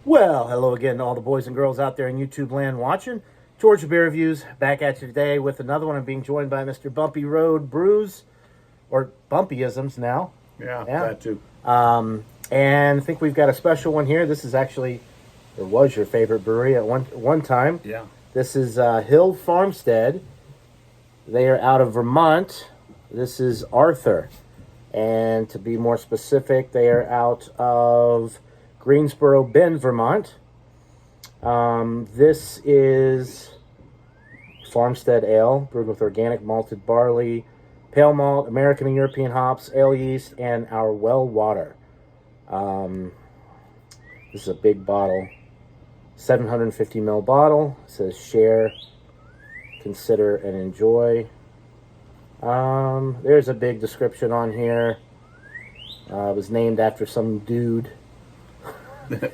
Well, hello again to all the boys and girls out there in YouTube land watching. Georgia Beer Reviews back at you today with another one. I'm being joined by Mr. Bumpy Road Brews, or Bumpyisms now. Yeah, Yeah. that too. And I think we've got a special one here. This is actually, or was your favorite brewery at one time. Yeah. This is Hill Farmstead. They are out of Vermont. This is Arthur. And to be more specific, they are out of Greensboro Bend, Vermont. This is Farmstead Ale, brewed with organic malted barley, pale malt, American and European hops, ale yeast, and our well water. This is a big bottle, 750 ml bottle. It says share, consider, and enjoy. There's a big description on here. It was named after some dude.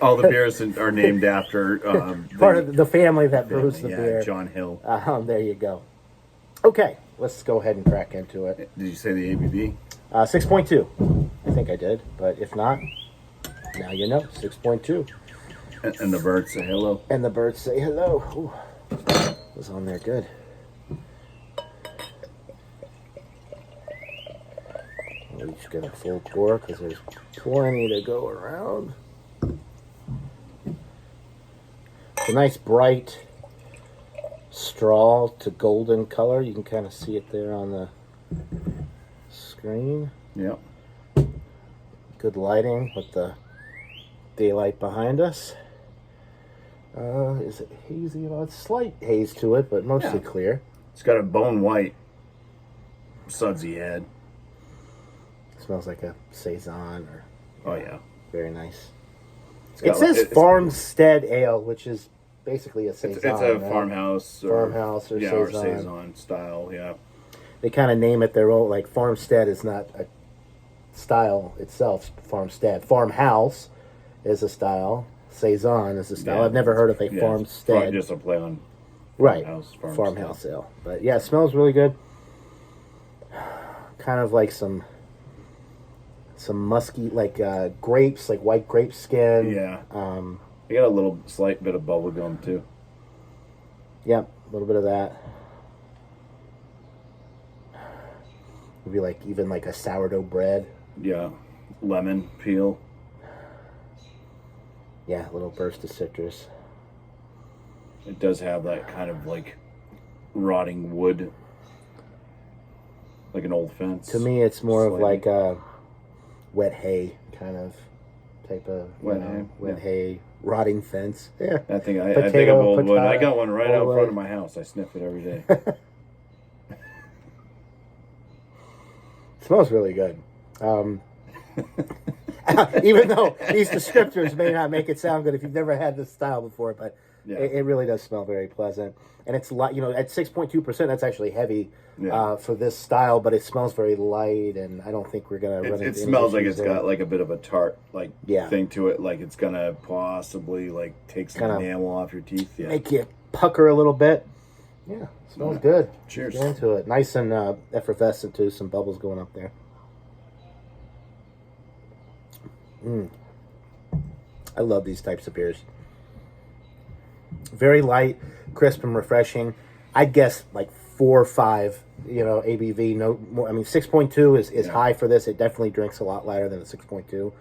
All the beers are named after Part of the family that brews the beer. John Hill. There you go. Okay, let's go ahead and crack into it. Did you say the ABV? 6.2. I think I did, but if not, now you know. 6.2. And the birds say hello. And the birds say hello. Ooh, was on there good. We'll each get a full pour because there's plenty to go around. It's a nice bright straw to golden color. You can kind of see it there on the screen. Yep. Good lighting with the daylight behind us. Is it hazy? You know, it's slight haze to it, but mostly clear. It's got a bone white sudsy head. Smells like a saison or. Oh yeah. Very nice. It says Farmstead Ale, which is basically a saison. It's a right? farmhouse. Farmhouse or saison. Or saison style. Yeah. They kind of name it their own. Like Farmstead is not a style itself. Farmstead. Farmhouse is a style. Saison is a style. Yeah. I've never heard of a Yeah, Farmstead. Probably just a play on Right. Farmhouse Farmhouse ale. But yeah, it smells really good. Kind of like some musky, like grapes, like white grape skin. Yeah. You got a slight bit of bubble gum too. Yep, a little bit of that. Maybe like even like a sourdough bread. Yeah. Lemon peel. Yeah, a little burst of citrus. It does have that kind of like rotting wood, like an old fence. To me, it's more of like a wet hay kind of type of wet hay, rotting fence. Yeah, I think of old wood. I got one right out front of my house. I sniff it every day. It smells really good. Even though these descriptors may not make it sound good if you've never had this style before, but it really does smell very pleasant. And it's light, at 6.2%, that's actually heavy for this style, but it smells very light, and I don't think we're going to run into It smells like it's there. got like a bit of a tart thing to it, like it's going to possibly like take some enamel off your teeth. Yeah. Make you pucker a little bit. Yeah, smells good. Cheers. Get into it. Nice and effervescent, too. Some bubbles going up there. I love these types of beers. Very light, crisp, and refreshing. I'd guess like 4 or 5, ABV. No more. I mean, 6.2 is high for this. It definitely drinks a lot lighter than a 6.2.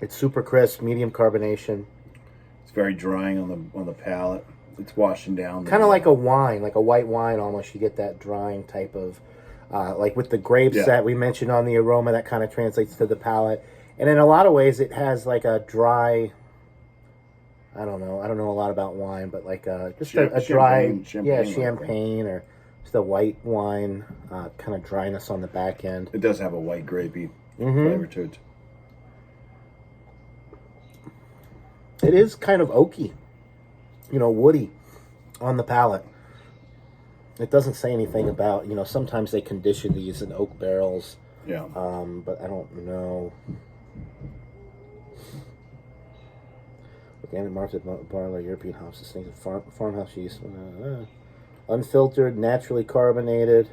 It's super crisp, medium carbonation. It's very drying on the palate. It's washing down. Kind of like a wine, like a white wine almost. You get that drying type of, like with the grapes that we mentioned on the aroma, that kind of translates to the palate. And in a lot of ways, it has like a dry, I don't know a lot about wine, but like just a dry, champagne or just a white wine, kind of dryness on the back end. It does have a white grapey flavor to it. It is kind of oaky, woody on the palate. It doesn't say anything about, sometimes they condition these in oak barrels. Yeah. But I don't know. Organic malted barley, European hops, distinctive farmhouse yeast, unfiltered, naturally carbonated.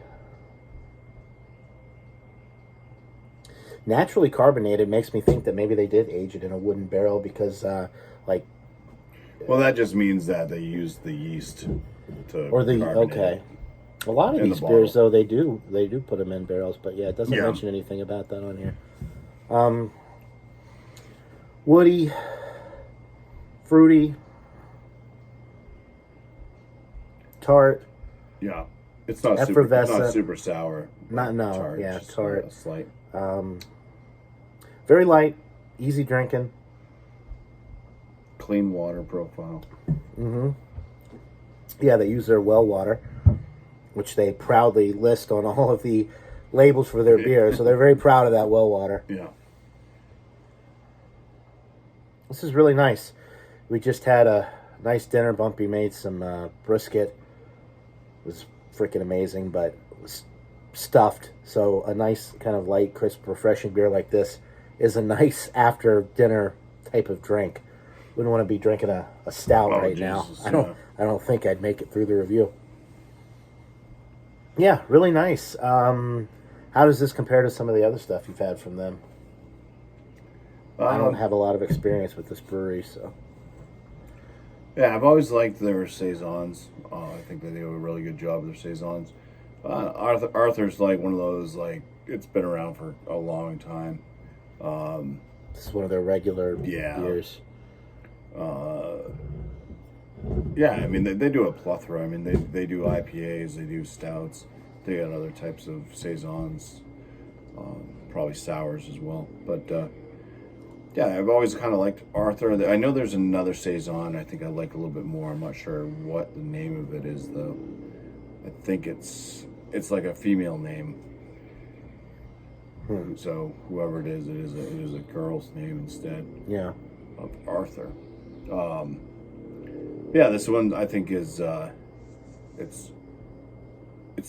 Naturally carbonated makes me think that maybe they did age it in a wooden barrel because, like Well, that just means that they use the yeast to okay. A lot of these beers, though, they do put them in barrels, but yeah, it doesn't mention anything about that on here. Woody, fruity, tart. Yeah, it's not super sour. Tart. Tart. Slight. Very light, easy drinking. Clean water profile. Mm-hmm. Yeah, they use their well water, which they proudly list on all of the labels for their beer. So they're very proud of that well water. Yeah. This is really nice. We just had a nice dinner. Bumpy made some brisket. It was freaking amazing, but it was stuffed. So a nice kind of light, crisp, refreshing beer like this is a nice after dinner type of drink. Wouldn't want to be drinking a stout right now. I don't think I'd make it through the review. Yeah, really nice. How does this compare to some of the other stuff you've had from them? I don't have a lot of experience with this brewery, so. Yeah, I've always liked their saisons. I think they do a really good job with their saisons. Arthur's like one of those, like, it's been around for a long time. This is one of their regular beers. Yeah, I mean, they do a plethora. I mean, they do IPAs, they do stouts, they got other types of saisons, probably sours as well. But yeah, I've always kind of liked Arthur. I know there's another saison I think I like a little bit more. I'm not sure what the name of it is though. I think it's like a female name. So whoever it is a girl's name instead. Yeah. Of Arthur. Yeah, this one I think is it's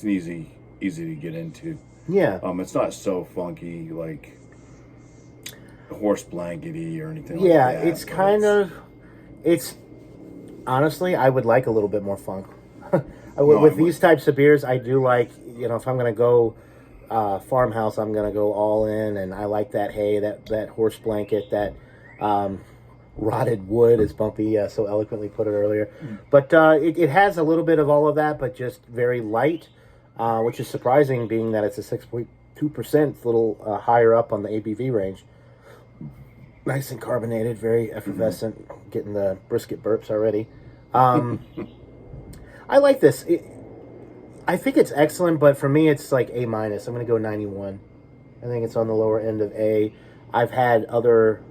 an easy to get into. Yeah. It's not so funky like horse blankety or anything like that. Yeah, it's kind of honestly, I would like a little bit more funk. With these types of beers, I do like, if I'm going to go farmhouse, I'm going to go all in, and I like that hay, that horse blanket, that rotted wood, as Bumpy so eloquently put it earlier. But it has a little bit of all of that, but just very light, which is surprising, being that it's a 6.2%. It's a little higher up on the ABV range. Nice and carbonated, very effervescent. Getting the brisket burps already. I like this. I think it's excellent, but for me, it's like A-. I'm going to go 91. I think it's on the lower end of A. I've had other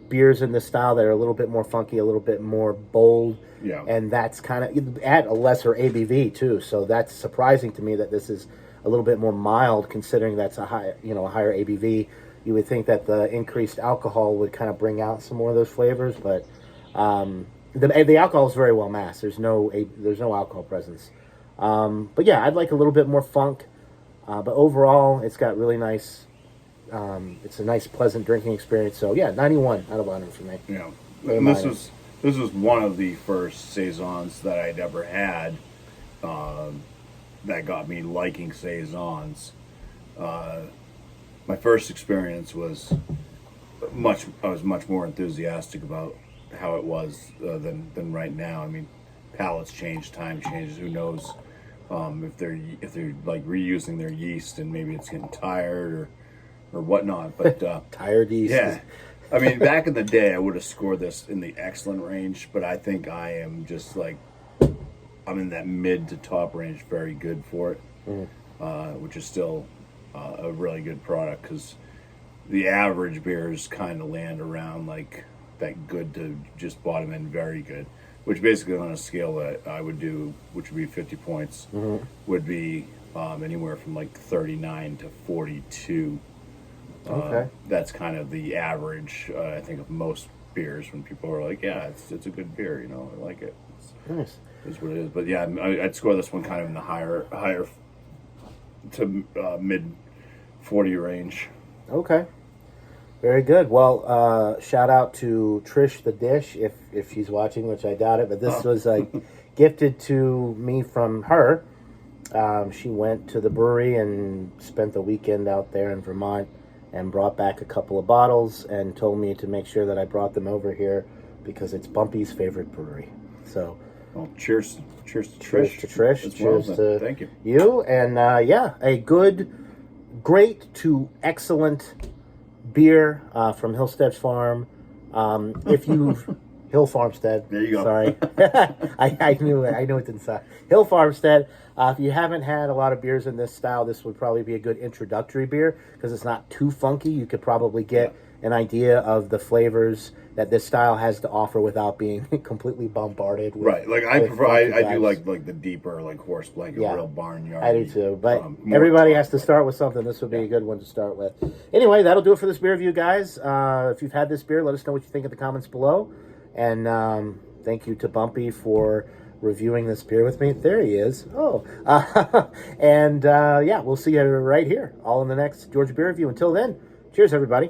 beers in this style that are a little bit more funky, a little bit more bold. Yeah. And that's kind of at a lesser ABV too. So that's surprising to me that this is a little bit more mild, considering that's a higher ABV. You would think that the increased alcohol would kind of bring out some more of those flavors, but the alcohol is very well masked. There's no alcohol presence. But yeah, I'd like a little bit more funk. But overall, it's got really nice. It's a nice, pleasant drinking experience. So yeah, 91 out of 100 for me. Yeah, and this was one of the first saisons that I'd ever had that got me liking saisons. My first experience was I was much more enthusiastic about how it was than right now. I mean, palates change, time changes. Who knows if they're like reusing their yeast and maybe it's getting tired or whatnot. But tired yeast. Yeah, I mean, back in the day, I would have scored this in the excellent range, but I think I am just like I'm in that mid to top range, very good for it, which is still a really good product, because the average beers kind of land around like that good to just bottom end very good, which basically on a scale that I would do, which would be 50 points, would be anywhere from like 39 to 42. Okay. That's kind of the average, I think, of most beers when people are like, yeah, it's a good beer, I like it. Nice. Is what it is. But yeah, I'd score this one kind of in the higher to mid 40 range. Okay. Very good. Well, shout out to Trish the Dish, if she's watching, which I doubt it, but this was gifted to me from her. She went to the brewery and spent the weekend out there in Vermont and brought back a couple of bottles and told me to make sure that I brought them over here because it's Bumpy's favorite brewery. So, well, cheers to cheers Trish. to Trish. As Cheers well, to thank you. You. And a great to excellent beer from Hillstead Farm. If you've Hill Farmstead. There you go. Sorry, I knew it. I knew it didn't sound. Hill Farmstead. If you haven't had a lot of beers in this style, this would probably be a good introductory beer because it's not too funky. You could probably get an idea of the flavors that this style has to offer without being completely bombarded with, right. Like I prefer, I do like the deeper, like horse blanket, real barnyard. I do too. But everybody has to start with something. This would be a good one to start with. Anyway, that'll do it for this beer review, guys. If you've had this beer, let us know what you think in the comments below. And thank you to Bumpy for reviewing this beer with me. There he is. Oh. And we'll see you right here, all in the next Georgia Beer Review. Until then, cheers, everybody.